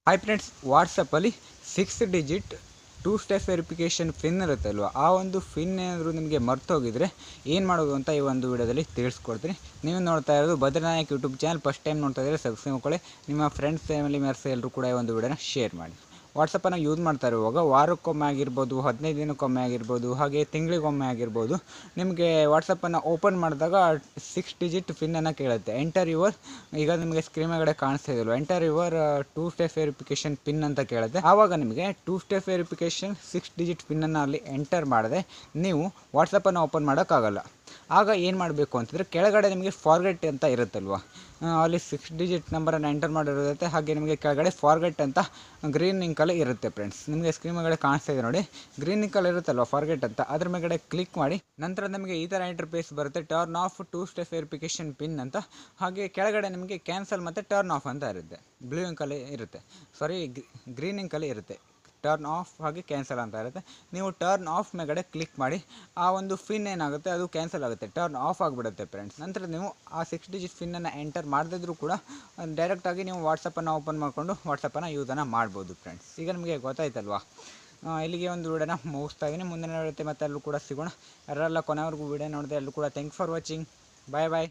Hi friends, ವಾಟ್ಸಪ್ಪಲ್ಲಿ 6 digit 2 step verification pin ಇರುತ್ತಲ್ವ, ಆ ಒಂದು ಪಿನ್ ಏನಾದರೂ ನಿಮಗೆ ಮರ್ತೋಗಿದ್ರೆ ಏನು ಮಾಡೋದು ಅಂತ ಈ ಒಂದು ವಿಡಿಯೋದಲ್ಲಿ ತಿಳಿಸ್ಕೊಡ್ತೀನಿ. ನೀವು ನೋಡ್ತಾ ಇರೋದು ಬದ್ರನಾಯಕ್ ಯೂಟ್ಯೂಬ್ ಚಾನಲ್. ಫಸ್ಟ್ ಟೈಮ್ ನೋಡ್ತಾ ಇದ್ದರೆ ಸಬ್ಸ್ಕ್ರೈಬ್ ಮಾಡ್ಕೊಳ್ಳಿ. ನಿಮ್ಮ ಫ್ರೆಂಡ್ಸ್, ಫ್ಯಾಮಿಲಿ ಮೆಂಬರ್ಸ್ ಎಲ್ಲರೂ ಕೂಡ ಈ ಒಂದು ವಿಡಿಯೋನ ಶೇರ್ ಮಾಡಿ. ವಾಟ್ಸಪ್ಪನ್ನು ಯೂಸ್ ಮಾಡ್ತಾ ಇರುವಾಗ ವಾರಕ್ಕೊಮ್ಮೆ ಆಗಿರ್ಬೋದು, 15 ದಿನಕ್ಕೊಮ್ಮೆ ಆಗಿರ್ಬೋದು, ಹಾಗೆ ತಿಂಗಳಿಗೊಮ್ಮೆ ಆಗಿರ್ಬೋದು, ನಿಮಗೆ ವಾಟ್ಸಪ್ಪನ್ನು ಓಪನ್ ಮಾಡಿದಾಗ 6 ಡಿಜಿಟ್ ಪಿನ್ನನ್ನು ಕೇಳುತ್ತೆ. ಎಂಟರ್ ಯುವರ್, ಈಗ ನಿಮಗೆ ಸ್ಕ್ರೀನ್ ಮೇಲ್ಗಡೆ ಕಾಣಿಸ್ತಾ ಇದೆಯಲ್ವ, enter your 2 step verification pin ಅಂತ ಕೇಳುತ್ತೆ. ಆವಾಗ ನಿಮಗೆ 2 ಸ್ಟೆಪ್ ವೆರಿಫಿಕೇಷನ್ 6 ಡಿಜಿಟ್ ಪಿನ್ನನ್ನು ಅಲ್ಲಿ ಎಂಟರ್ ಮಾಡದೆ ನೀವು ವಾಟ್ಸಪ್ಪನ್ನು ಓಪನ್ ಮಾಡೋಕ್ಕಾಗಲ್ಲ. ಆಗ ಏನು ಮಾಡಬೇಕು ಅಂತಂದರೆ, ಕೆಳಗಡೆ ನಿಮಗೆ ಫಾರ್ಗೆಟ್ ಅಂತ ಇರುತ್ತಲ್ವ, ಅಲ್ಲಿ 6 ಡಿಜಿಟ್ ನಂಬರನ್ನು ಎಂಟರ್ ಮಾಡಿರುತ್ತೆ. ಹಾಗೆ ನಿಮಗೆ ಕೆಳಗಡೆ ಫಾರ್ಗೆಟ್ ಅಂತ ಗ್ರೀನ್ ಇಂಕಲ್ಲಿ ಇರುತ್ತೆ ಫ್ರೆಂಡ್ಸ್. ನಿಮಗೆ ಸ್ಕ್ರೀನ್ ಮೇಲ್ಗಡೆ ಕಾಣಿಸ್ತಾ ಇದೆ ನೋಡಿ, ಗ್ರೀನ್ ಇಂಕಲ್ಲಿ ಇರುತ್ತಲ್ವ ಫಾರ್ಗೆಟ್ ಅಂತ, ಅದ್ರ ಮೇಲ್ಗಡೆ ಕ್ಲಿಕ್ ಮಾಡಿ ನಂತರ ನಮಗೆ ಈ ಥರ ಇಂಟರ್ಫೇಸ್ ಬರುತ್ತೆ, turn off 2 step verification pin ಅಂತ. ಹಾಗೆ ಕೆಳಗಡೆ ನಿಮಗೆ ಕ್ಯಾನ್ಸಲ್ ಮತ್ತು ಟರ್ನ್ ಆಫ್ ಅಂತ ಇರುತ್ತೆ, ಬ್ಲೂ ಇಂಕಲ್ಲಿ ಇರುತ್ತೆ, ಗ್ರೀನ್ ಇಂಕಲ್ಲಿ ಇರುತ್ತೆ. ಟರ್ನ್ ಆಫ್ ಹಾಗೆ ಕ್ಯಾನ್ಸಲ್ ಅಂತ ಇರುತ್ತೆ. ನೀವು ಟರ್ನ್ ಆಫ್ ಮೇಲ್ಗಡೆ ಕ್ಲಿಕ್ ಮಾಡಿ ಆ ಒಂದು ಪಿನ್ ಏನಾಗುತ್ತೆ ಅದು ಕ್ಯಾನ್ಸಲ್ ಆಗುತ್ತೆ, ಟರ್ನ್ ಆಫ್ ಆಗಿಬಿಡುತ್ತೆ ಫ್ರೆಂಡ್ಸ್. ನಂತರ ನೀವು ಆ 6 ಡಿಜಿಟ್ ಪಿನ್ನನ್ನು ಎಂಟರ್ ಮಾಡದಿದ್ರೂ ಕೂಡ ಡೈರೆಕ್ಟಾಗಿ ನೀವು ವಾಟ್ಸಪ್ಪನ್ನು ಓಪನ್ ಮಾಡಿಕೊಂಡು ವಾಟ್ಸಪ್ಪನ್ನು ಯೂಸನ್ನು ಮಾಡ್ಬೋದು ಫ್ರೆಂಡ್ಸ್. ಈಗ ನಿಮಗೆ ಗೊತ್ತಾಯ್ತಲ್ವಾ. ಇಲ್ಲಿಗೆ ಒಂದು ವಿಡಿಯೋನ ಮುಗಿಸ್ತಾ ಇದ್ದೀನಿ. ಮುಂದಿನ ವಿಡಿಯೋ ಮತ್ತೆ ಎಲ್ಲರೂ ಕೂಡ ಸಿಗೋಣ. ಯಾರೆಲ್ಲ ಕೊನೆವರೆಗೂ ವಿಡಿಯೋ ನೋಡಿದೆ ಎಲ್ಲರೂ ಕೂಡ thanks for watching. Bye bye.